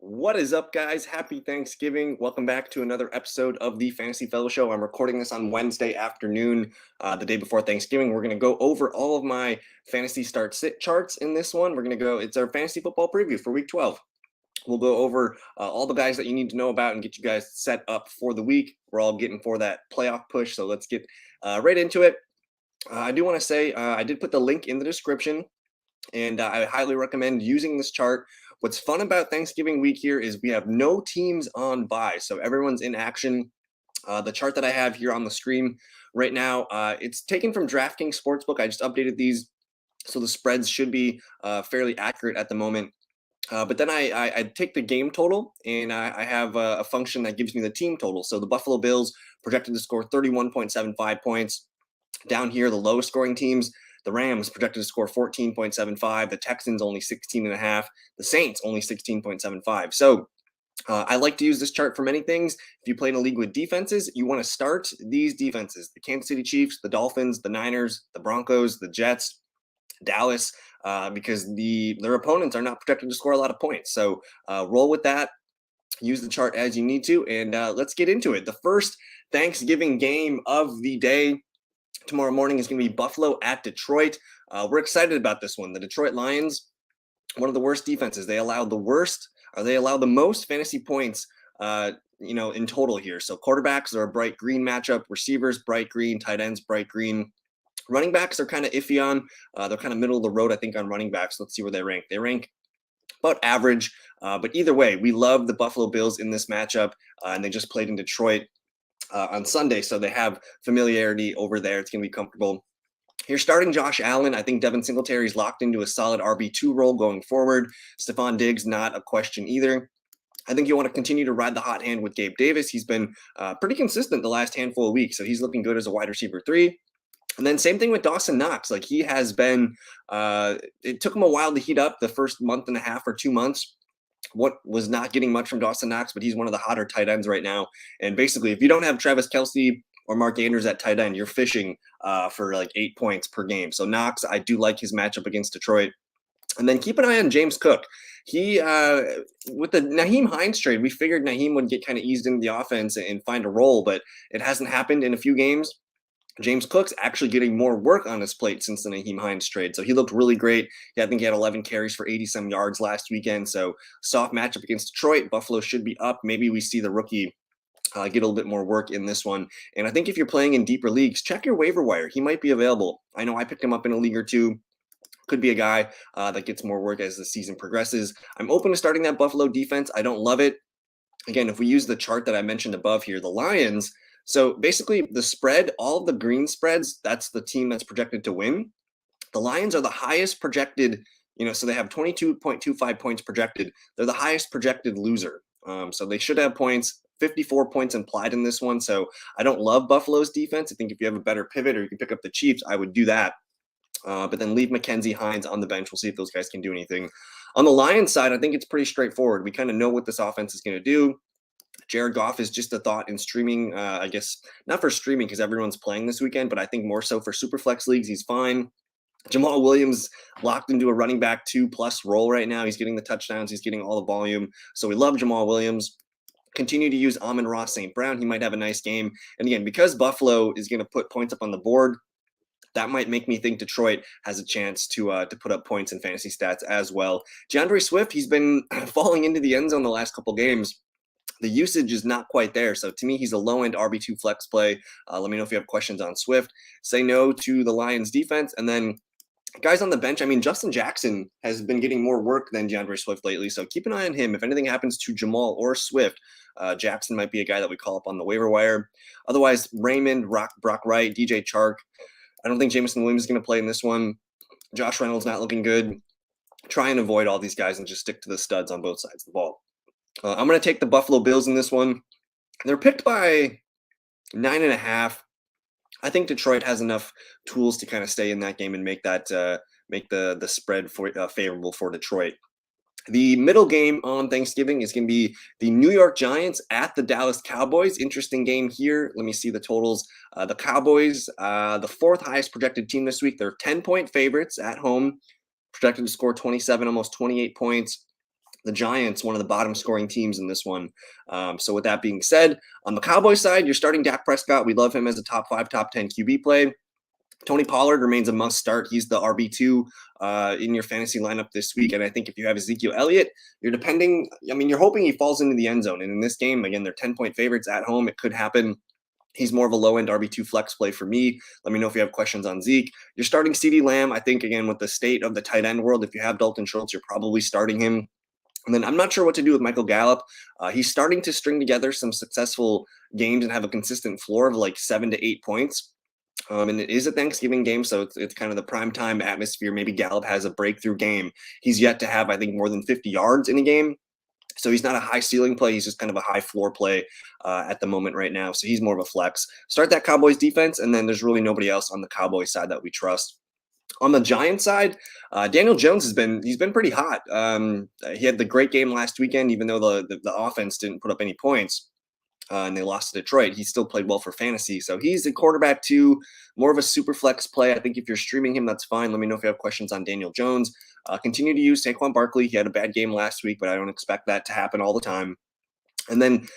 What is up, guys? Happy Thanksgiving. Welcome back to another episode of the Fantasy Fellow Show. I'm recording this on Wednesday afternoon, the day before Thanksgiving. We're going to go over all of my fantasy start sit charts in this one. It's our fantasy football preview for week 12. We'll go over all the guys that you need to know about and get you guys set up for the week. We're all getting for that playoff push, so let's get right into it. I do want to say I did put the link in the description, and I highly recommend using this chart. What's fun about Thanksgiving week here is we have no teams on bye, so everyone's in action. The chart that I have here on the screen right now, it's taken from DraftKings Sportsbook. I just updated these, so the spreads should be fairly accurate at the moment. But then I take the game total, and I have a function that gives me the team total. So the Buffalo Bills projected to score 31.75 points. Down here, the lowest scoring teams, the Rams projected to score 14.75, the Texans only 16.5, the Saints only 16.75. So I like to use this chart for many things. If you play in a league with defenses, you want to start these defenses: the Kansas City Chiefs, the Dolphins, the Niners, the Broncos, the Jets, Dallas, because their opponents are not projected to score a lot of points. So roll with that. Use the chart as you need to, and let's get into it. The first Thanksgiving game of the day tomorrow morning is going to be Buffalo at Detroit. We're excited about this one. The Detroit Lions, one of the worst defenses. They allow the most fantasy points, in total here. So quarterbacks are a bright green matchup, receivers bright green, tight ends bright green. Running backs are kind of iffy on. They're kind of middle of the road, I think, on running backs. Let's see where they rank. They rank about average, but either way, we love the Buffalo Bills in this matchup, and they just played in Detroit on Sunday, so they have familiarity over there. It's going to be comfortable. You're starting Josh Allen. I think Devin Singletary is locked into a solid RB2 role going forward. Stephon Diggs, not a question either. I think you want to continue to ride the hot hand with Gabe Davis. He's been pretty consistent the last handful of weeks, so he's looking good as a wide receiver 3. And then same thing with Dawson Knox. Like, he has been, it took him a while to heat up the first month and a half or 2 months. What was not getting much from Dawson Knox, but he's one of the hotter tight ends right now. And basically, if you don't have Travis Kelce or Mark Andrews at tight end, you're fishing for like 8 points per game. So Knox, I do like his matchup against Detroit. And then keep an eye on James Cook. He, with the Nyheim Hines trade, we figured Nyheim would get kind of eased into the offense and find a role, but it hasn't happened in a few games. James Cook's actually getting more work on his plate since the Nyheim Hines trade. So he looked really great. Yeah, I think he had 11 carries for 80-some yards last weekend. So soft matchup against Detroit. Buffalo should be up. Maybe we see the rookie get a little bit more work in this one. And I think if you're playing in deeper leagues, check your waiver wire. He might be available. I know I picked him up in a league or two. Could be a guy that gets more work as the season progresses. I'm open to starting that Buffalo defense. I don't love it. Again, if we use the chart that I mentioned above here, the Lions, so basically the spread, all of the green spreads, that's the team that's projected to win. The Lions are the highest projected, so they have 22.25 points projected. They're the highest projected loser. So they should have points, 54 points implied in this one. So I don't love Buffalo's defense. I think if you have a better pivot or you can pick up the Chiefs, I would do that. But then leave McKenzie, Hines on the bench. We'll see if those guys can do anything. On the Lions side, I think it's pretty straightforward. We kind of know what this offense is going to do. Jared Goff is just a thought in streaming, I guess, not for streaming because everyone's playing this weekend, but I think more so for Superflex leagues. He's fine. Jamal Williams locked into a running back 2+ role right now. He's getting the touchdowns. He's getting all the volume. So we love Jamal Williams. Continue to use Amon-Ra St. Brown. He might have a nice game. And again, because Buffalo is going to put points up on the board, that might make me think Detroit has a chance to put up points in fantasy stats as well. DeAndre Swift, he's been falling into the end zone the last couple games. The usage is not quite there. So to me, he's a low-end RB2 flex play. Let me know if you have questions on Swift. Say no to the Lions defense. And then guys on the bench, I mean, Justin Jackson has been getting more work than DeAndre Swift lately. So keep an eye on him. If anything happens to Jamal or Swift, Jackson might be a guy that we call up on the waiver wire. Otherwise, Raymond, Brock Wright, DJ Chark. I don't think Jameson Williams is going to play in this one. Josh Reynolds not looking good. Try and avoid all these guys and just stick to the studs on both sides of the ball. I'm going to take the Buffalo Bills in this one. They're picked by 9.5. I think Detroit has enough tools to kind of stay in that game and make that make the spread favorable for Detroit. The middle game on Thanksgiving is going to be the New York Giants at the Dallas Cowboys. Interesting game here. Let me see the totals. The Cowboys, the fourth highest projected team this week. They're 10-point favorites at home, projected to score 27, almost 28 points. the Giants, one of the bottom scoring teams in this one. So with that being said, on the Cowboys side, you're starting Dak Prescott. We love him as a top 5, top 10 QB play. Tony Pollard remains a must start. He's the RB2 in your fantasy lineup this week. And I think if you have Ezekiel Elliott, you're hoping he falls into the end zone. And in this game, again, they're 10-point favorites at home. It could happen. He's more of a low-end RB2 flex play for me. Let me know if you have questions on Zeke. You're starting CeeDee Lamb. I think, again, with the state of the tight end world, if you have Dalton Schultz, you're probably starting him. And then I'm not sure what to do with Michael Gallup. He's starting to string together some successful games and have a consistent floor of like 7 to 8 points. And it is a Thanksgiving game, so it's kind of the prime time atmosphere. Maybe Gallup has a breakthrough game. He's yet to have, I think, more than 50 yards in a game. So he's not a high ceiling play. He's just kind of a high floor play at the moment right now. So he's more of a flex. Start that Cowboys defense, and then there's really nobody else on the Cowboys side that we trust. On the Giants side, Daniel Jones he's been pretty hot. He had the great game last weekend, even though the offense didn't put up any points. And they lost to Detroit. He still played well for fantasy. So he's a quarterback too, more of a super flex play. I think if you're streaming him, that's fine. Let me know if you have questions on Daniel Jones. Continue to use Saquon Barkley. He had a bad game last week, but I don't expect that to happen all the time. And then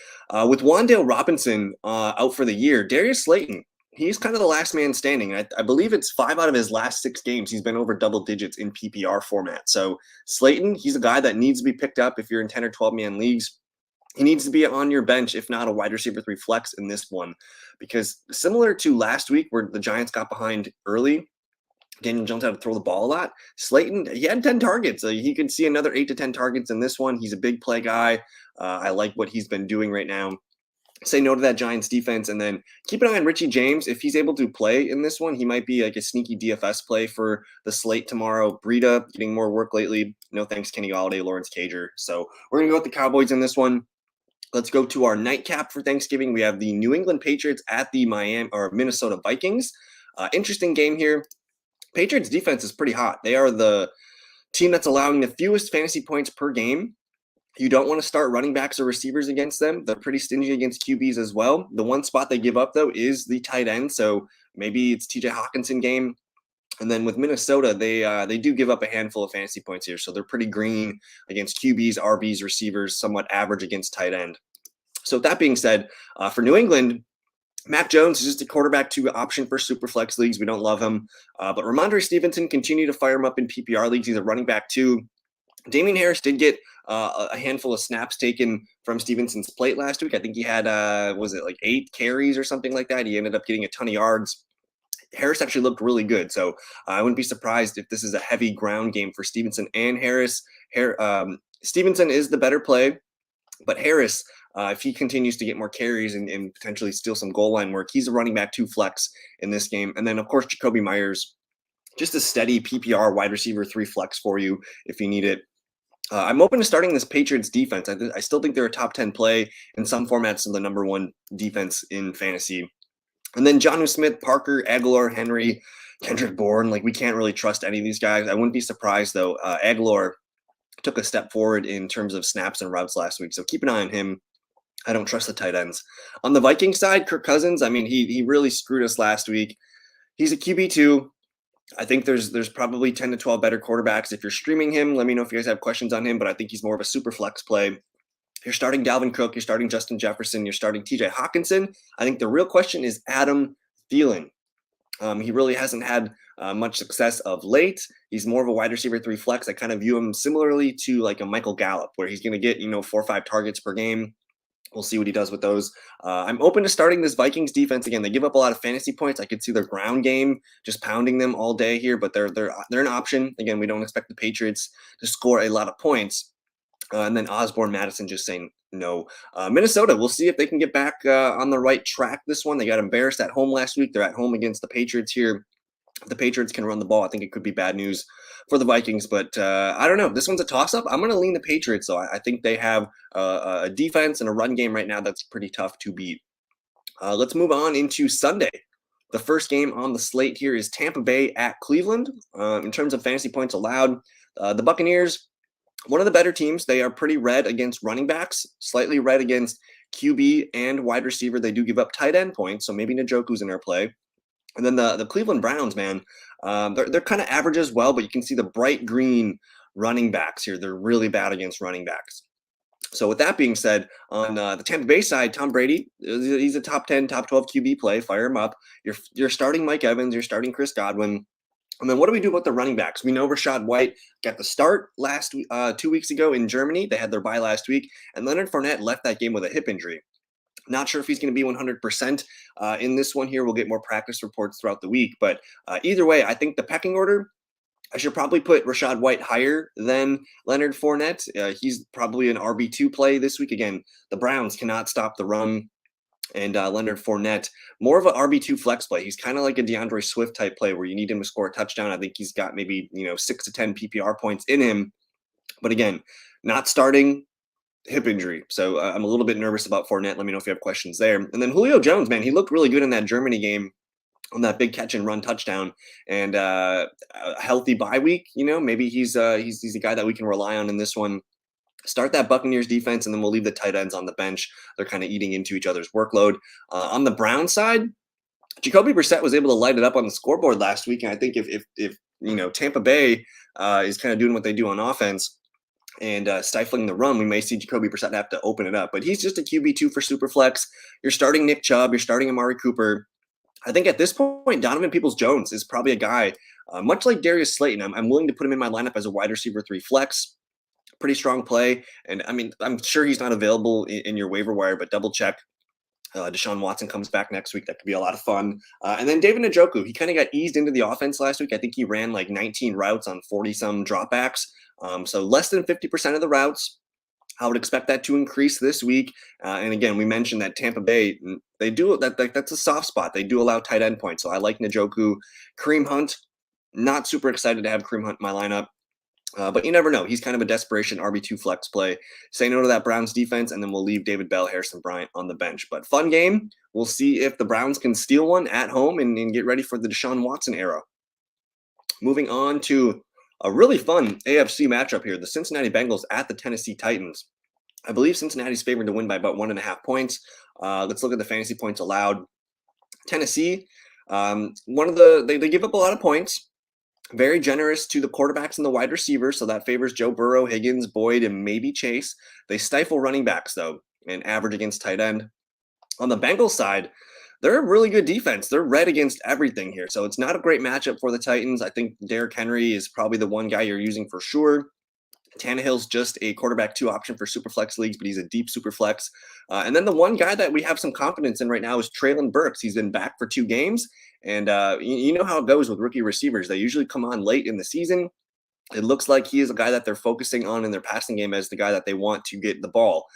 with Wan'Dale Robinson out for the year, Darius Slayton, he's kind of the last man standing. I believe it's 5 out of his last 6 games. He's been over double digits in PPR format. So Slayton, he's a guy that needs to be picked up if you're in 10 or 12 man leagues. He needs to be on your bench, if not a wide receiver 3 flex in this one, because similar to last week where the Giants got behind early, Daniel Jones had to throw the ball a lot. Slayton, he had 10 targets. He could see another 8 to 10 targets in this one. He's a big play guy. I like what he's been doing right now. Say no to that Giants defense, and then keep an eye on Richie James. If he's able to play in this one, he might be like a sneaky DFS play for the slate tomorrow. Breida getting more work lately. No thanks, Kenny Golladay, Lawrence Cager. So we're going to go with the Cowboys in this one. Let's go to our nightcap for Thanksgiving. We have the New England Patriots at the Minnesota Vikings. Interesting game here. Patriots defense is pretty hot. They are the team that's allowing the fewest fantasy points per game. You don't want to start running backs or receivers against them. They're pretty stingy against QBs as well. The one spot they give up, though, is the tight end. So maybe it's TJ Hawkinson game. And then with Minnesota, they do give up a handful of fantasy points here. So they're pretty green against QBs, RBs, receivers, somewhat average against tight end. So with that being said, for New England, Mac Jones is just a quarterback 2 option for Superflex leagues. We don't love him. But Ramondre Stevenson, continue to fire him up in PPR leagues. He's a running back 2. Damian Harris did get a handful of snaps taken from Stevenson's plate last week. I think he had, 8 carries or something like that. He ended up getting a ton of yards. Harris actually looked really good. So I wouldn't be surprised if this is a heavy ground game for Stevenson and Harris. Stevenson is the better play, but Harris, if he continues to get more carries and potentially steal some goal line work, he's a running back 2 flex in this game. And then, of course, Jacoby Myers, just a steady PPR wide receiver 3 flex for you if you need it. I'm open to starting this Patriots defense. I still think they're a top 10 play in some formats of the number 1 defense in fantasy. And then Jonnu Smith, Parker, Aguilar, Henry, Kendrick Bourne, we can't really trust any of these guys. I wouldn't be surprised, though. Aguilar took a step forward in terms of snaps and routes last week, so keep an eye on him. I don't trust the tight ends. On the Viking side, Kirk Cousins, he really screwed us last week. He's a QB2. I think there's probably 10 to 12 better quarterbacks. If you're streaming him, let me know if you guys have questions on him, but I think he's more of a super flex play. You're starting Dalvin Cook, you're starting Justin Jefferson, you're starting TJ Hawkinson. I think the real question is Adam Thielen. He really hasn't had much success of late. He's more of a wide receiver 3 flex. I kind of view him similarly to like a Michael Gallup, where he's going to get 4 or 5 targets per game. We'll see what he does with those. I'm open to starting this Vikings defense. Again, they give up a lot of fantasy points. I could see their ground game just pounding them all day here, but they're an option. Again, we don't expect the Patriots to score a lot of points. And then Osborne, Madison just saying no. Minnesota, we'll see if they can get back on the right track this one. They got embarrassed at home last week. They're at home against the Patriots here. If the Patriots can run the ball, I think it could be bad news for the Vikings. But I don't know. This one's a toss-up. I'm going to lean the Patriots, though. I think they have a defense and a run game right now that's pretty tough to beat. Let's move on into Sunday. The first game on the slate here is Tampa Bay at Cleveland. In terms of fantasy points allowed, the Buccaneers, one of the better teams. They are pretty red against running backs, slightly red against QB and wide receiver. They do give up tight end points, so maybe Njoku's in their play. And then the Cleveland Browns, man, they're kind of average as well, but you can see the bright green running backs here. They're really bad against running backs. So with that being said, on the Tampa Bay side, Tom Brady, he's a top 10, top 12 QB play. Fire him up. You're starting Mike Evans. You're starting Chris Godwin. And then what do we do about the running backs? We know Rashad White got the start 2 weeks ago in Germany. They had their bye last week, and Leonard Fournette left that game with a hip injury. Not sure if he's going to be 100% in this one here. We'll get more practice reports throughout the week. But either way, I think the pecking order, I should probably put Rashad White higher than Leonard Fournette. He's probably an RB2 play this week. Again, the Browns cannot stop the run. And Leonard Fournette, more of an RB2 flex play. He's kind of like a DeAndre Swift type play where you need him to score a touchdown. I think he's got maybe 6 to 10 PPR points in him. But again, not starting, hip injury. So I'm a little bit nervous about Fournette. Let me know if you have questions there. And then Julio Jones, man, he looked really good in that Germany game on that big catch and run touchdown, and a healthy bye week. Maybe he's a guy that we can rely on in this one. Start that Buccaneers defense, and then we'll leave the tight ends on the bench. They're kind of eating into each other's workload. On the Brown side, Jacoby Brissett was able to light it up on the scoreboard last week, and I think if Tampa Bay is kind of doing what they do on offense and stifling the run, we may see Jacoby Brissett have to open it up. But he's just a QB2 for Superflex. You're starting Nick Chubb. You're starting Amari Cooper. I think at this point, Donovan Peoples-Jones is probably a guy, much like Darius Slayton. I'm willing to put him in my lineup as a wide receiver 3 flex. Pretty strong play. And I mean, I'm sure he's not available in your waiver wire, but double check. Deshaun Watson comes back next week. That could be a lot of fun. And then David Njoku, he kind of got eased into the offense last week. I think he ran like 19 routes on 40-some dropbacks. So less than 50% of the routes. I would expect that to increase this week. And again, we mentioned that Tampa Bay, they do that's a soft spot. They do allow tight end points. So I like Njoku. Kareem Hunt, not super excited to have Kareem Hunt in my lineup. But you never know. He's kind of a desperation RB2 flex play. Say no to that Browns defense, and then we'll leave David Bell, Harrison Bryant on the bench. But fun game. We'll see if the Browns can steal one at home and get ready for the Deshaun Watson era. Moving on to a really fun AFC matchup here. The Cincinnati Bengals at the Tennessee Titans. I believe Cincinnati's favored to win by about 1.5 points. Let's look at the fantasy points allowed. Tennessee, they give up a lot of points. Very generous to the quarterbacks and the wide receivers, so that favors Joe Burrow, Higgins, Boyd, and maybe Chase. They stifle running backs, though, and average against tight end. On the Bengals side, they're a really good defense. They're red against everything here, so it's not a great matchup for the Titans. I think Derrick Henry is probably the one guy you're using for sure. Tannehill's just a quarterback 2 option for Superflex leagues, but he's a deep Superflex. And then the one guy that we have some confidence in right now is Treylon Burks. He's been back for 2 games. And you know how it goes with rookie receivers. They usually come on late in the season. It looks like he is a guy that they're focusing on in their passing game as the guy that they want to get the ball.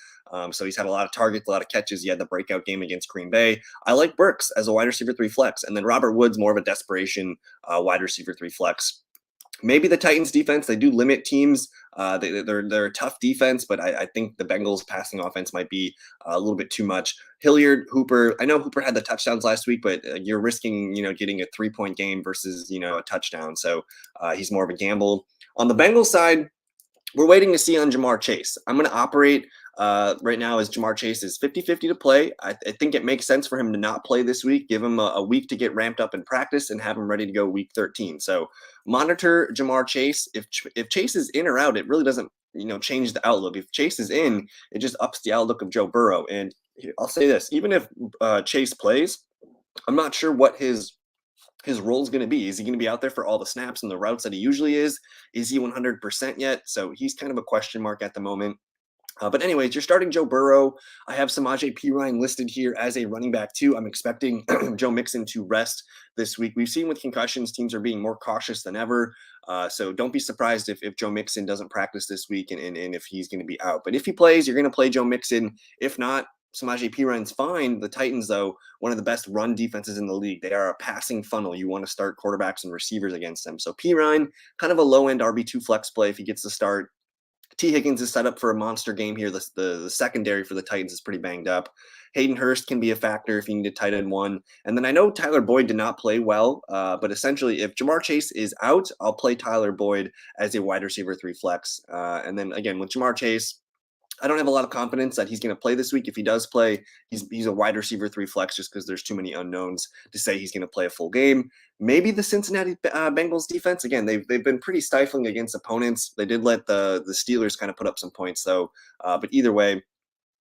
So he's had a lot of targets, a lot of catches. He had the breakout game against Green Bay. I like Burks as a wide receiver 3 flex. And then Robert Woods, more of a desperation wide receiver 3 flex. Maybe the Titans defense, they do limit teams. They're a tough defense, but I think the Bengals passing offense might be a little bit too much. Hilliard, Hooper, I know Hooper had the touchdowns last week, but you're risking, getting a 3-point game versus, a touchdown. So he's more of a gamble. On the Bengals side, we're waiting to see on Jamar Chase. I'm going to operate right now as Jamar Chase is 50-50 to play. I think it makes sense for him to not play this week. Give him a week to get ramped up in practice and have him ready to go week 13. So monitor Jamar Chase. If Chase is in or out, it really doesn't change the outlook. If Chase is in, it just ups the outlook of Joe Burrow. And I'll say this: even if Chase plays, I'm not sure what his role is going to be. Is he going to be out there for all the snaps and the routes that he usually is? Is he 100% yet? So he's kind of a question mark at the moment. But anyways, you're starting Joe Burrow. I have Samaje Perine listed here as a running back too. I'm expecting Joe Mixon to rest this week. We've seen with concussions, teams are being more cautious than ever. So don't be surprised if Joe Mixon doesn't practice this week and if he's going to be out. But if he plays, you're going to play Joe Mixon. If not, Samaje Perine's fine. The Titans, though, one of the best run defenses in the league. They are a passing funnel. You want to start quarterbacks and receivers against them. So Perine, kind of a low-end RB2 flex play if he gets the start. T. Higgins is set up for a monster game here. The secondary for the Titans is pretty banged up. Hayden Hurst can be a factor if you need a tight end 1. And then I know Tyler Boyd did not play well, but essentially if Jamar Chase is out, I'll play Tyler Boyd as a wide receiver 3 flex. And then again, with Jamar Chase, I don't have a lot of confidence that he's going to play this week. If he does play, he's a wide receiver 3 flex just because there's too many unknowns to say he's going to play a full game. Maybe the Cincinnati Bengals defense, again, they've been pretty stifling against opponents. They did let the Steelers kind of put up some points though. But either way,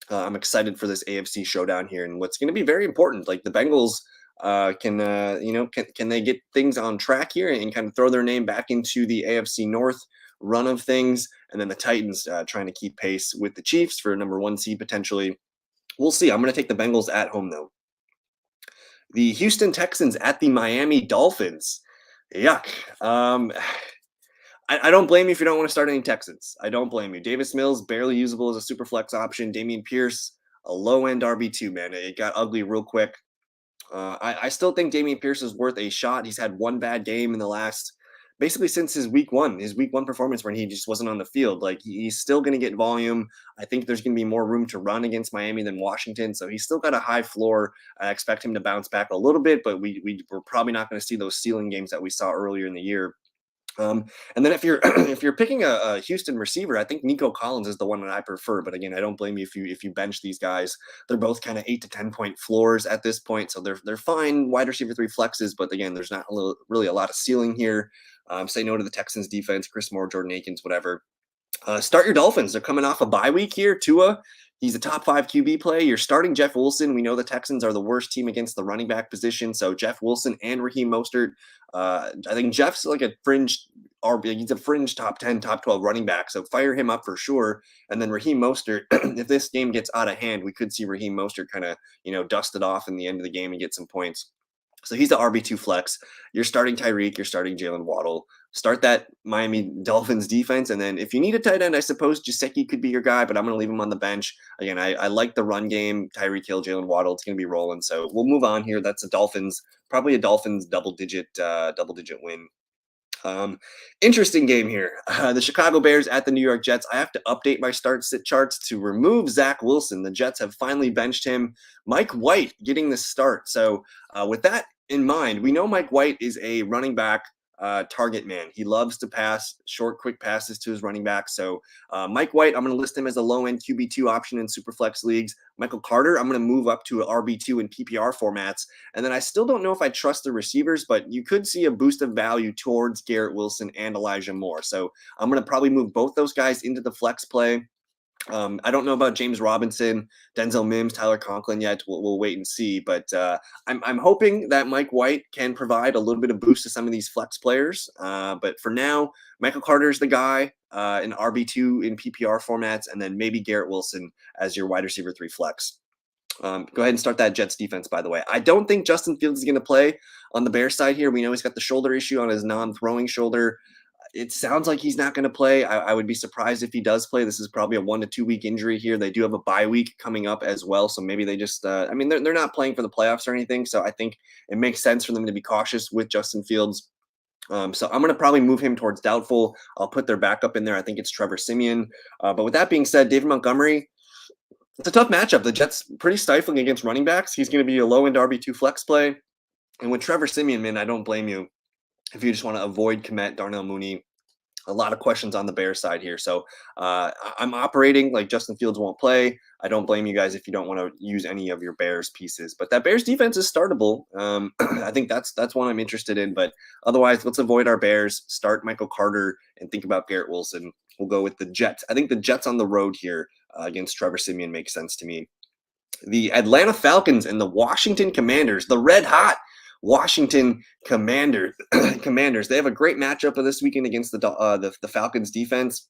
I'm excited for this AFC showdown here, and what's going to be very important. Like the Bengals can they get things on track here and kind of throw their name back into the AFC North run of things, and then the Titans trying to keep pace with the Chiefs for a number 1 seed potentially. We'll see. I'm going to take the Bengals at home though. The Houston Texans at the Miami Dolphins. Yuck. I don't blame you if you don't want to start any Texans. I don't blame you. Davis Mills, barely usable as a super flex option. Dameon Pierce, a low end RB2, man. It got ugly real quick. I still think Dameon Pierce is worth a shot. He's had one bad game in the last, basically since his week one performance when he just wasn't on the field. Like he's still going to get volume. I think there's going to be more room to run against Miami than Washington. So he's still got a high floor. I expect him to bounce back a little bit, but we're probably not going to see those ceiling games that we saw earlier in the year. And then if you're if you're picking a Houston receiver, I think Nico Collins is the one that I prefer. But again, I don't blame you if you bench these guys. They're both kind of 8 to 10 point floors at this point, so they're fine wide receiver 3 flexes. But again, there's not really a lot of ceiling here. Say no to the Texans defense, Chris Moore, Jordan Akins, whatever. Start your Dolphins. They're coming off a bye week here. Tua, he's a top 5 QB play. You're starting Jeff Wilson. We know the Texans are the worst team against the running back position. So Jeff Wilson and Raheem Mostert. I think Jeff's like a fringe RB. He's a fringe top 10, top 12 running back. So fire him up for sure. And then Raheem Mostert, if this game gets out of hand, we could see Raheem Mostert kind of, dust it off in the end of the game and get some points. So he's the RB2 flex. You're starting Tyreek, you're starting Jalen Waddle. Start that Miami Dolphins defense. And then if you need a tight end, I suppose Gesicki could be your guy, but I'm going to leave him on the bench. Again, I like the run game. Tyreek Hill, Jalen Waddle, it's going to be rolling. So we'll move on here. That's probably a Dolphins double-digit win. Interesting game here. The Chicago Bears at the New York Jets. I have to update my start-sit charts to remove Zach Wilson. The Jets have finally benched him. Mike White getting the start. So with that in mind, we know Mike White is a running back target man. He loves to pass short, quick passes to his running back. So Mike White, I'm going to list him as a low-end QB2 option in Superflex leagues. Michael Carter, I'm going to move up to an RB2 in PPR formats. And then I still don't know if I trust the receivers, but you could see a boost of value towards Garrett Wilson and Elijah Moore. So I'm going to probably move both those guys into the flex play. I don't know about James Robinson, Denzel Mims, Tyler Conklin yet. We'll wait and see. But I'm hoping that Mike White can provide a little bit of boost to some of these flex players. But for now, Michael Carter is the guy in RB2 in PPR formats, and then maybe Garrett Wilson as your wide receiver 3 flex. Go ahead and start that Jets defense, by the way. I don't think Justin Fields is going to play on the Bears side here. We know he's got the shoulder issue on his non-throwing shoulder. It sounds like he's not going to play. I would be surprised if he does play. This is probably a 1 to 2 week injury here. They do have a bye week coming up as well. So maybe they just, they're not playing for the playoffs or anything. So I think it makes sense for them to be cautious with Justin Fields. So I'm going to probably move him towards doubtful. I'll put their backup in there. I think it's Trevor Siemian. But with that being said, David Montgomery, it's a tough matchup. The Jets pretty stifling against running backs. He's going to be a low end RB2 flex play. And with Trevor Siemian, man, I don't blame you if you just want to avoid Kmet, Darnell Mooney. A lot of questions on the Bears side here. So I'm operating like Justin Fields won't play. I don't blame you guys if you don't want to use any of your Bears pieces. But that Bears defense is startable. I think that's one I'm interested in. But otherwise, let's avoid our Bears, start Michael Carter, and think about Garrett Wilson. We'll go with the Jets. I think the Jets on the road here against Trevor Siemian makes sense to me. The Atlanta Falcons and the Washington Commanders, the red hot Washington Commanders. They have a great matchup of this weekend against the Falcons defense.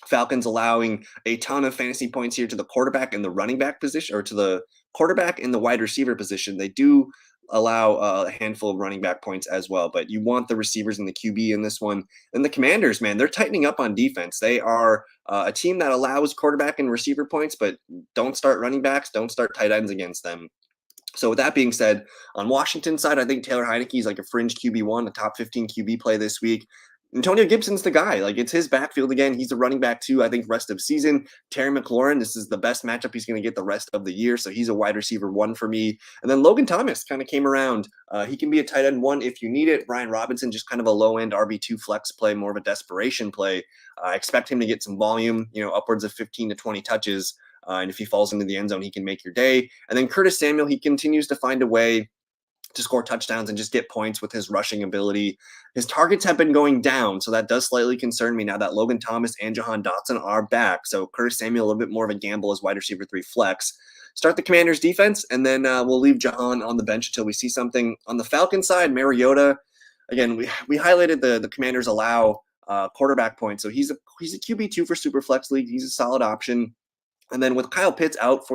Falcons allowing a ton of fantasy points here to the quarterback and the running back position, or to the quarterback and the wide receiver position. They do allow a handful of running back points as well, but you want the receivers and the QB in this one. And the Commanders, man, they're tightening up on defense. They are a team that allows quarterback and receiver points, but don't start running backs, don't start tight ends against them. So with that being said, on Washington side, I think Taylor Heinicke is like a fringe QB1, a top 15 QB play this week. Antonio Gibson's the guy. Like, it's his backfield again. He's a running back too, I think, rest of season. Terry McLaurin, this is the best matchup he's going to get the rest of the year. So he's a wide receiver 1 for me. And then Logan Thomas kind of came around. He can be a tight end 1 if you need it. Brian Robinson, just kind of a low end RB2 flex play, more of a desperation play. I expect him to get some volume, upwards of 15 to 20 touches. And if he falls into the end zone, he can make your day. And then Curtis Samuel, he continues to find a way to score touchdowns and just get points with his rushing ability. His targets have been going down, so that does slightly concern me now that Logan Thomas and Jahan Dotson are back. So Curtis Samuel, a little bit more of a gamble as wide receiver 3 flex. Start the Commanders defense, and then we'll leave Jahan on the bench until we see something. On the Falcons side, Mariota, again, we highlighted the Commanders allow quarterback points. So he's a QB2 for Superflex League. He's a solid option. And then with Kyle Pitts out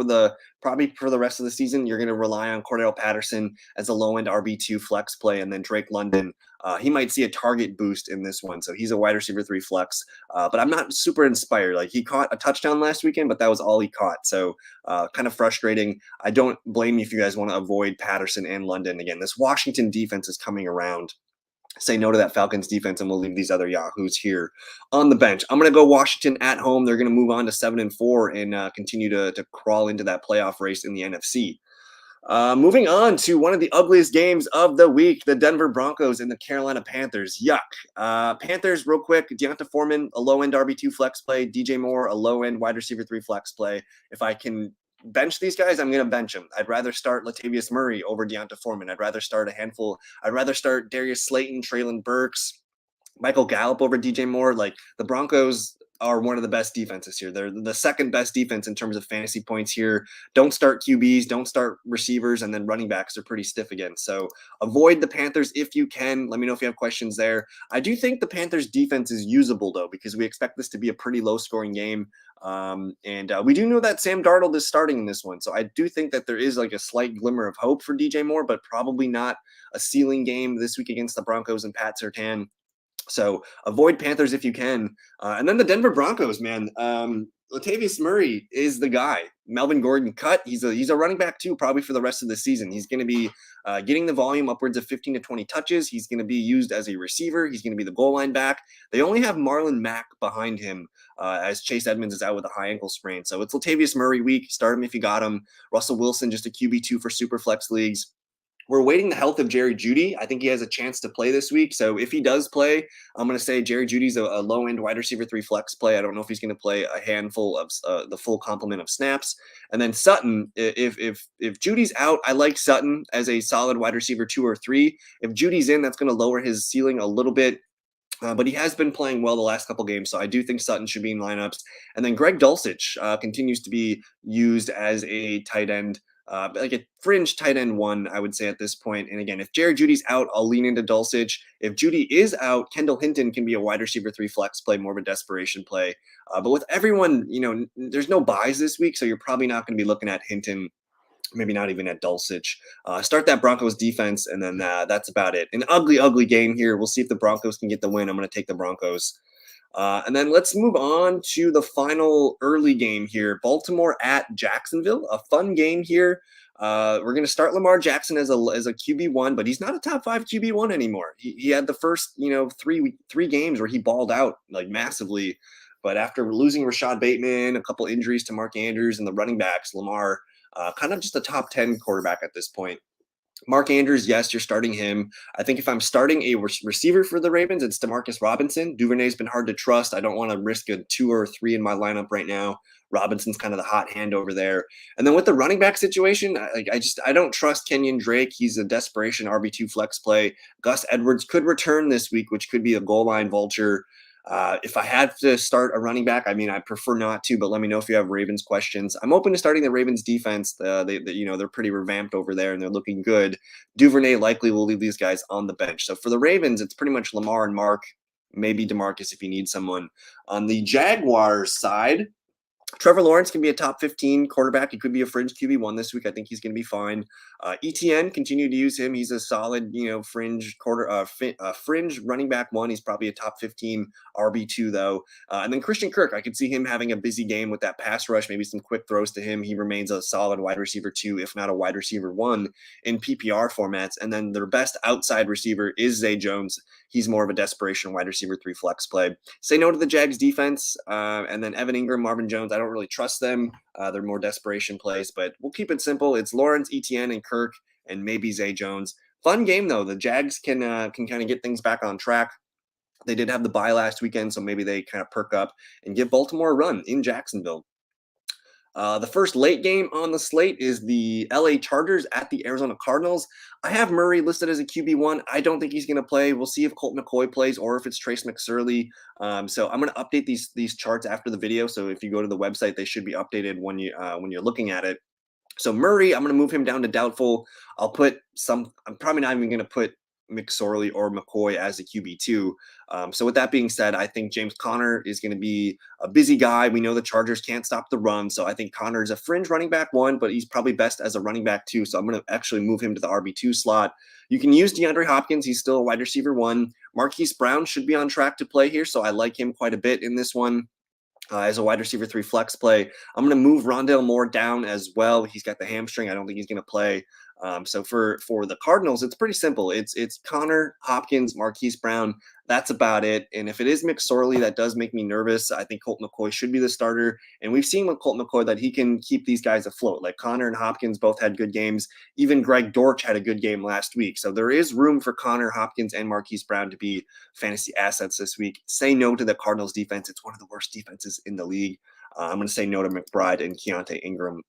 probably for the rest of the season, you're going to rely on Cordell Patterson as a low-end RB2 flex play, and then Drake London. He might see a target boost in this one, so he's a wide receiver 3 flex. But I'm not super inspired. Like, he caught a touchdown last weekend, but that was all he caught. So kind of frustrating. I don't blame you if you guys want to avoid Patterson and London. Again, this Washington defense is coming around. Say no to that Falcons defense, and we'll leave these other yahoos here on the bench. I'm going to go Washington at home. They're going to move on to 7-4 and continue to crawl into that playoff race in the NFC. Moving on to one of the ugliest games of the week, the Denver Broncos and the Carolina Panthers. Yuck. Panthers, real quick, Deonta Foreman, a low-end RB2 flex play. DJ Moore, a low-end wide receiver 3 flex play. If I can bench these guys, I'm going to bench them. I'd rather start Latavius Murray over Deonta Foreman. I'd rather start I'd rather start Darius Slayton, Traylon Burks, Michael Gallup over DJ Moore. Like, the Broncos are one of the best defenses here. They're the second best defense in terms of fantasy points here. Don't start QBs, don't start receivers, and then running backs are pretty stiff again. So avoid the Panthers if you can. Let me know if you have questions there. I do think the Panthers defense is usable though, because we expect this to be a pretty low scoring game. And we do know that Sam Darnold is starting in this one. So I do think that there is like a slight glimmer of hope for DJ Moore, but probably not a ceiling game this week against the Broncos and Pat Surtain. So avoid Panthers if you can. And then the Denver Broncos, man. Latavius Murray is the guy. Melvin Gordon cut. He's a running back too, probably for the rest of the season. He's going to be getting the volume upwards of 15 to 20 touches. He's going to be used as a receiver. He's going to be the goal line back. They only have Marlon Mack behind him as Chase Edmonds is out with a high ankle sprain. So it's Latavius Murray week. Start him if you got him. Russell Wilson, just a QB2 for super flex leagues. We're waiting the health of Jerry Jeudy. I think he has a chance to play this week. So if he does play, I'm going to say Jerry Jeudy's a low-end wide receiver 3 flex play. I don't know if he's going to play a handful of the full complement of snaps. And then Sutton, if Jeudy's out, I like Sutton as a solid wide receiver 2 or 3. If Jeudy's in, that's going to lower his ceiling a little bit. But he has been playing well the last couple games, so I do think Sutton should be in lineups. And then Greg Dulcich continues to be used as a tight end. Like a fringe tight end 1, I would say at this point. And again, if Jerry Jeudy's out, I'll lean into Dulcich. If Jeudy is out, Kendall Hinton can be a wide receiver 3 flex play, more of a desperation play. But with everyone, there's no buys this week, so you're probably not going to be looking at Hinton, maybe not even at Dulcich. Start that Broncos defense, and then that's about it. An ugly, ugly game here. We'll see if the Broncos can get the win. I'm going to take the Broncos. And then let's move on to the final early game here. Baltimore at Jacksonville, a fun game here. We're going to start Lamar Jackson as a QB1, but he's not a top 5 QB1 anymore. He had the first, three games where he balled out like massively. But after losing Rashad Bateman, a couple injuries to Mark Andrews and the running backs, Lamar kind of just a top 10 quarterback at this point. Mark Andrews, yes, you're starting him. I think if I'm starting a receiver for the Ravens, it's Demarcus Robinson. Duvernay's been hard to trust. I don't want to risk a 2 or 3 in my lineup right now. Robinson's kind of the hot hand over there. And then with the running back situation, I don't trust Kenyon Drake. He's a desperation RB2 flex play. Gus Edwards could return this week, which could be a goal line vulture. If I had to start a running back, I prefer not to, but let me know if you have Ravens questions. I'm open to starting the Ravens defense. They're pretty revamped over there and they're looking good. Duvernay likely will leave these guys on the bench. So for the Ravens, it's pretty much Lamar and Mark, maybe DeMarcus if you need someone. On the Jaguars side, Trevor Lawrence can be a top 15 quarterback. He could be a fringe QB1 this week. I think he's going to be fine. ETN, continue to use him. He's a solid, fringe running back one. He's probably a top 15 RB2 though. And then Christian Kirk, I could see him having a busy game with that pass rush, maybe some quick throws to him. He remains a solid wide receiver two, if not a wide receiver one in PPR formats. And then their best outside receiver is Zay Jones. He's more of a desperation wide receiver three flex play. Say no to the Jags defense. And then Evan Ingram, Marvin Jones, I don't really trust them. They're more desperation plays, but we'll keep it simple. It's Lawrence, Etienne, and Kirk, and maybe Zay Jones. Fun game, though. The Jags can kind of get things back on track. They did have the bye last weekend, so maybe they kind of perk up and give Baltimore a run in Jacksonville. The first late game on the slate is the LA Chargers at the Arizona Cardinals. I have Murray listed as a QB1. I don't think he's going to play. We'll see if Colt McCoy plays or if it's Trace McSorley. So I'm going to update these charts after the video. So if you go to the website, they should be updated when you're looking at it. So Murray, I'm going to move him down to doubtful. I'm probably not even going to put McSorley or McCoy as a QB2. So with that being said, I think James Conner is going to be a busy guy. We know the Chargers can't stop the run. So I think Conner is a fringe running back one, but he's probably best as a running back two. So I'm going to actually move him to the RB2 slot. You can use DeAndre Hopkins. He's still a wide receiver one. Marquise Brown should be on track to play here. So I like him quite a bit in this one. As a wide receiver three flex play. I'm going to move Rondale Moore down as well. He's got the hamstring. I don't think he's going to play. So for the Cardinals, it's pretty simple. It's Connor, Hopkins, Marquise Brown. That's about it. And if it is McSorley, that does make me nervous. I think Colt McCoy should be the starter. And we've seen with Colt McCoy that he can keep these guys afloat. Like Connor and Hopkins both had good games. Even Greg Dortch had a good game last week. So there is room for Connor, Hopkins, and Marquise Brown to be fantasy assets this week. Say no to the Cardinals defense. It's one of the worst defenses in the league. I'm going to say no to McBride and Keontae Ingram.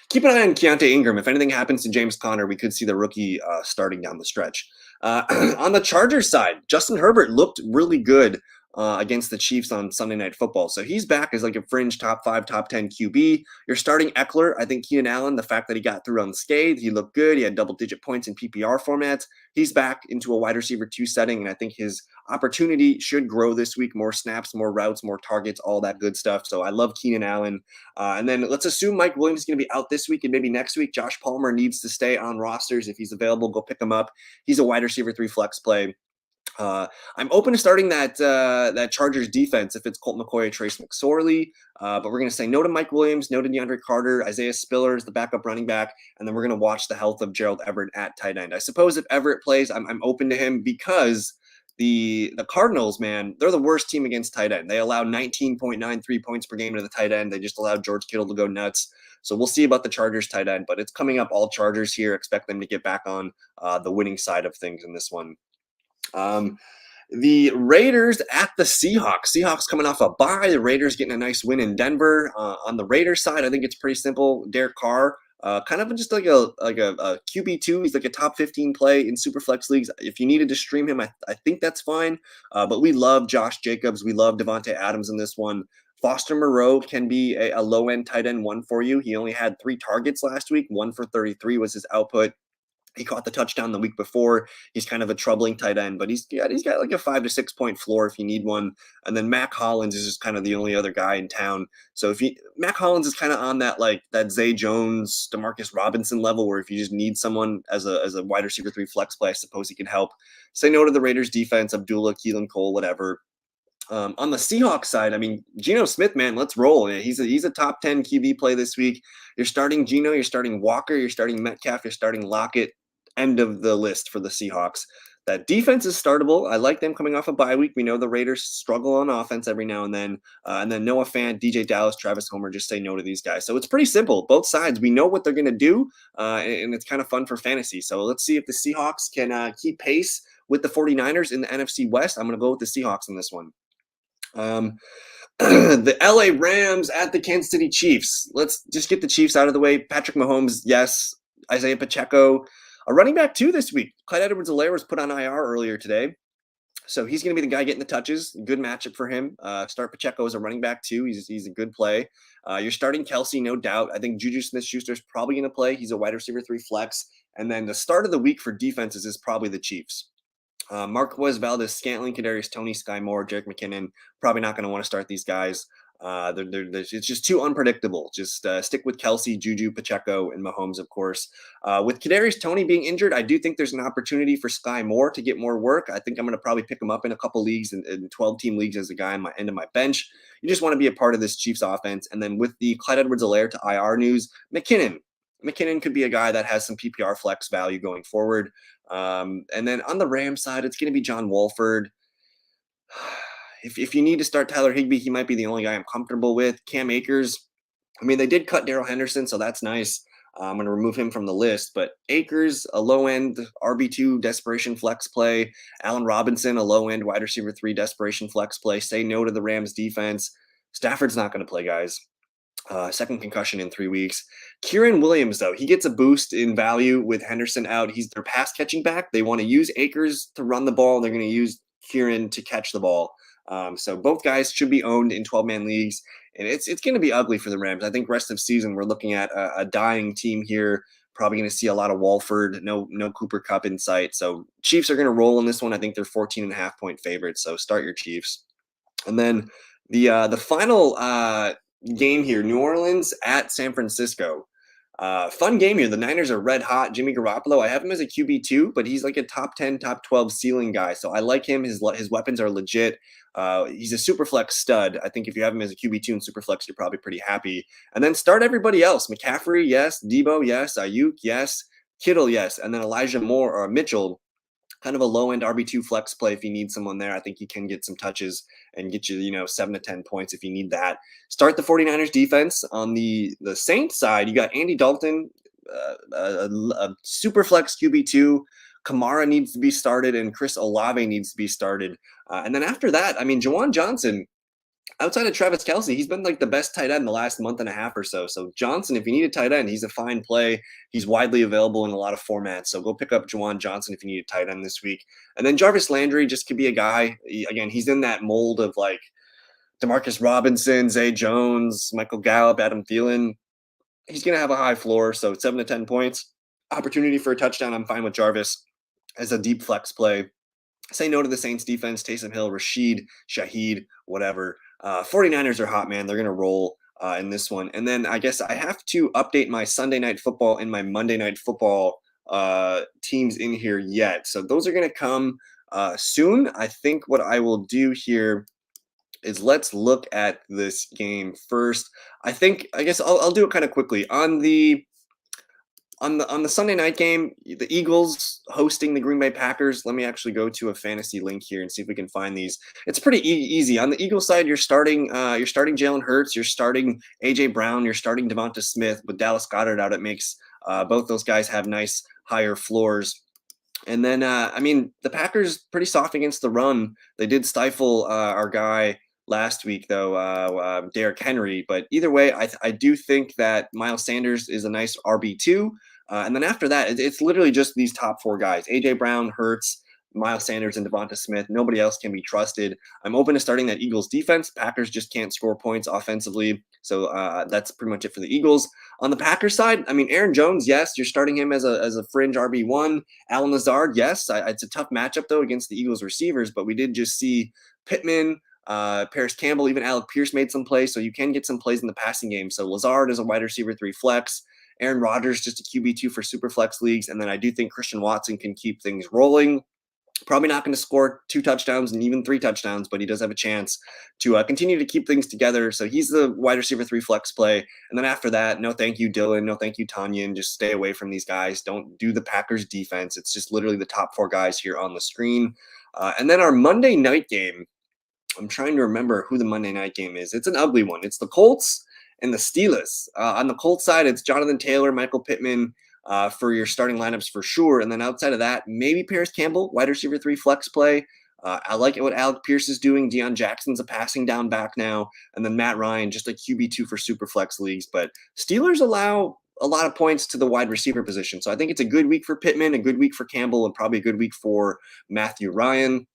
Keep an eye on Keontae Ingram. If anything happens to James Conner, we could see the rookie starting down the stretch. On the Chargers side, Justin Herbert looked really good against the Chiefs on Sunday Night Football. So he's back as like a fringe top 5, top 10 QB. You're starting Eckler. I think Keenan Allen, the fact that he got through unscathed, he looked good. He had double-digit points in PPR formats. He's back into a wide receiver 2 setting, and I think his opportunity should grow this week. More snaps, more routes, more targets, all that good stuff. So I love Keenan Allen. And then let's assume Mike Williams is going to be out this week and maybe next week. Josh Palmer needs to stay on rosters. If he's available, go pick him up. He's a wide receiver 3 flex play. I'm open to starting that Chargers defense if it's Colt McCoy or Trace McSorley, but we're going to say no to Mike Williams, no to DeAndre Carter, Isaiah Spiller is the backup running back, and then we're going to watch the health of Gerald Everett at tight end. I suppose if Everett plays, I'm open to him because the Cardinals, man, they're the worst team against tight end. They allow 19.93 points per game to the tight end. They just allowed George Kittle to go nuts. So we'll see about the Chargers tight end, but it's coming up all Chargers here. Expect them to get back on the winning side of things in this one. The Raiders at the Seahawks. Seahawks coming off a bye. The Raiders getting a nice win in Denver. On the Raiders side, I think it's pretty simple. Derek Carr, kind of just like a QB2. He's like a top 15 play in Superflex leagues. If you needed to stream him, I think that's fine. But we love Josh Jacobs. We love Devontae Adams in this one. Foster Moreau can be a low-end tight end one for you. He only had 3 targets last week. 1 for 33 was his output. He caught the touchdown the week before. He's kind of a troubling tight end, but he's got like a 5 to 6 point floor if you need one. And then Mac Hollins is just kind of the only other guy in town. So Mac Hollins is kind of on that Zay Jones, Demarcus Robinson level, where if you just need someone as a wide receiver 3 flex play, I suppose he can help. Say no to the Raiders defense, Abdullah, Keelan Cole, whatever. On the Seahawks side, I mean, Geno Smith, man, let's roll. He's a top 10 QB play this week. You're starting Geno, you're starting Walker, you're starting Metcalf, you're starting Lockett. End of the list for the Seahawks. That defense is startable. I like them coming off a bye week. We know the Raiders struggle on offense every now and then. And then Noah Fant, DJ Dallas, Travis Homer, just say no to these guys. So it's pretty simple. Both sides, we know what they're going to do, and it's kind of fun for fantasy. So let's see if the Seahawks can keep pace with the 49ers in the NFC West. I'm going to go with the Seahawks in this one. The LA Rams at the Kansas City Chiefs. Let's just get the Chiefs out of the way. Patrick Mahomes, yes. Isaiah Pacheco, a running back too this week. Clyde Edwards-Helaire was put on IR earlier today. So he's going to be the guy getting the touches. Good matchup for him. Start Pacheco as a running back too. He's a good play. You're starting Kelsey, no doubt. I think Juju Smith-Schuster is probably going to play. He's a wide receiver 3 flex. And then the start of the week for defenses is probably the Chiefs. Marquez Valdez, Scantling, Kadarius Toney, Sky Moore, Jerick McKinnon. Probably not going to want to start these guys. It's just too unpredictable. Just stick with Kelsey, Juju, Pacheco, and Mahomes, of course. With Kadarius Toney being injured, I do think there's an opportunity for Sky Moore to get more work. I think I'm going to probably pick him up in a couple leagues, in 12-team leagues, as a guy on my end of my bench. You just want to be a part of this Chiefs offense. And then with the Clyde Edwards-Helaire to IR news, McKinnon could be a guy that has some PPR flex value going forward. And then on the Rams side, it's going to be John Wolford. If you need to start Tyler Higbee, he might be the only guy I'm comfortable with. Cam Akers, I mean, they did cut Darrell Henderson, so that's nice. I'm going to remove him from the list. But Akers, a low-end RB2 desperation flex play. Allen Robinson, a low-end wide receiver 3 desperation flex play. Say no to the Rams defense. Stafford's not going to play, guys. Second concussion in 3 weeks. Kieran Williams, though, he gets a boost in value with Henderson out. He's their pass catching back. They want to use Akers to run the ball. They're going to use Kieran to catch the ball. So both guys should be owned in 12-man leagues, and it's going to be ugly for the Rams. I think rest of season we're looking at a dying team here. Probably going to see a lot of Walford, no Cooper Kupp in sight. So Chiefs are going to roll in this one. I think they're 14.5-point favorites. So start your Chiefs. And then the final game here, New Orleans at San Francisco. Fun game here. The Niners are red hot. Jimmy Garoppolo, I have him as a QB2, but he's like a top 10, top 12 ceiling guy. So I like him. His weapons are legit. He's a super flex stud. I think if you have him as a QB2 in super flex, you're probably pretty happy. And then start everybody else. McCaffrey, yes. Debo, yes. Ayuk, yes. Kittle, yes. And then Elijah Moore or Mitchell, kind of a low-end RB2 flex play if you need someone there. I think you can get some touches and get you, 7 to 10 points if you need that. Start the 49ers defense. On the Saints side, you got Andy Dalton, a super flex QB2. Kamara needs to be started, and Chris Olave needs to be started. And then after that, I mean, Juwan Johnson, outside of Travis Kelce, he's been like the best tight end the last month and a half or so. So Johnson, if you need a tight end, he's a fine play. He's widely available in a lot of formats. So go pick up Juwan Johnson if you need a tight end this week. And then Jarvis Landry just could be a guy. Again, he's in that mold of like Demarcus Robinson, Zay Jones, Michael Gallup, Adam Thielen. He's going to have a high floor. So 7 to 10 points. Opportunity for a touchdown, I'm fine with Jarvis as a deep flex play. Say no to the Saints defense, Taysom Hill, Rashid, Shaheed, whatever. 49ers are hot, man. They're going to roll in this one. And then I guess I have to update my Sunday Night Football and my Monday Night Football teams in here yet. So those are going to come soon. I think what I will do here is let's look at this game first. I guess I'll do it kind of quickly. On the Sunday night game, the Eagles hosting the Green Bay Packers. Let me actually go to a fantasy link here and see if we can find these. It's pretty easy. On the Eagles side, you're starting Jalen Hurts, you're starting AJ Brown, you're starting Devonta Smith. With Dallas Goedert out, it makes both those guys have nice higher floors. And then the Packers pretty soft against the run. They did stifle our guy last week, though, Derrick Henry. But either way, I do think that Miles Sanders is a nice RB2. And then after that, it's literally just these top 4 guys: A.J. Brown, Hurts, Miles Sanders, and Devonta Smith. Nobody else can be trusted. I'm open to starting that Eagles defense. Packers just can't score points offensively. So that's pretty much it for the Eagles. On the Packers side, I mean, Aaron Jones, yes, you're starting him as a fringe RB1. Allen Lazard, yes. It's a tough matchup, though, against the Eagles receivers. But we did just see Pittman, Paris Campbell, even Alec Pierce made some plays. So you can get some plays in the passing game. So Lazard is a wide receiver 3 flex. Aaron Rodgers, just a QB2 for super flex leagues. And then I do think Christian Watson can keep things rolling. Probably not going to score 2 touchdowns and even 3 touchdowns, but he does have a chance to continue to keep things together. So he's the wide receiver 3 flex play. And then after that, no thank you, Dylan. No thank you, Tanyan. Just stay away from these guys. Don't do the Packers defense. It's just literally the top 4 guys here on the screen. And then our Monday night game, I'm trying to remember who the Monday night game is. It's an ugly one. It's the Colts and the Steelers. On the Colts side, it's Jonathan Taylor, Michael Pittman for your starting lineups for sure. And then outside of that, maybe Paris Campbell, wide receiver 3 flex play. I like what Alec Pierce is doing. Deion Jackson's a passing down back now. And then Matt Ryan, just a QB2 for super flex leagues. But Steelers allow a lot of points to the wide receiver position. So I think it's a good week for Pittman, a good week for Campbell, and probably a good week for Matthew Ryan.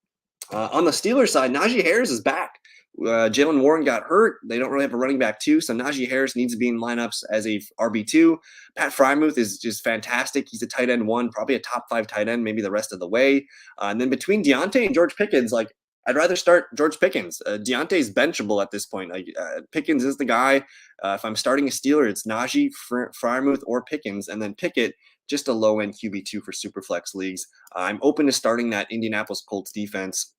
On the Steelers side, Najee Harris is back. Jalen Warren got hurt. They don't really have a running back too, so Najee Harris needs to be in lineups as a RB2. Pat Freiermuth is just fantastic. He's a tight end 1, probably a top 5 tight end, maybe the rest of the way. And then between Deontay and George Pickens, like I'd rather start George Pickens. Deontay's benchable at this point. Like Pickens is the guy. If I'm starting a Steeler, it's Najee, Freiermuth, or Pickens, and then Pickett, just a low end QB2 for Superflex leagues. I'm open to starting that Indianapolis Colts defense.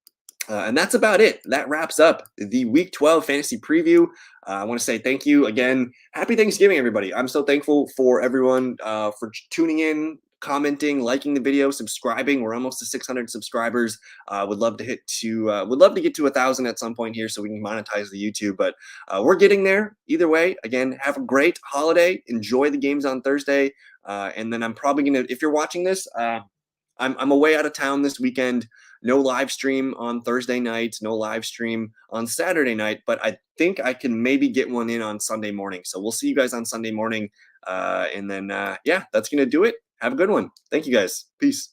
And that's about it. That wraps up the Week 12 fantasy preview. I want to say thank you again. Happy Thanksgiving, everybody. I'm so thankful for everyone for tuning in, commenting, liking the video, subscribing. We're almost to 600 subscribers. Would love to get to 1,000 at some point here so we can monetize the YouTube. But we're getting there. Either way, again, have a great holiday. Enjoy the games on Thursday, and then I'm probably gonna. If you're watching this, I'm away out of town this weekend. No live stream on Thursday night, no live stream on Saturday night, but I think I can maybe get one in on Sunday morning. So we'll see you guys on Sunday morning. And then, yeah, that's going to do it. Have a good one. Thank you guys. Peace.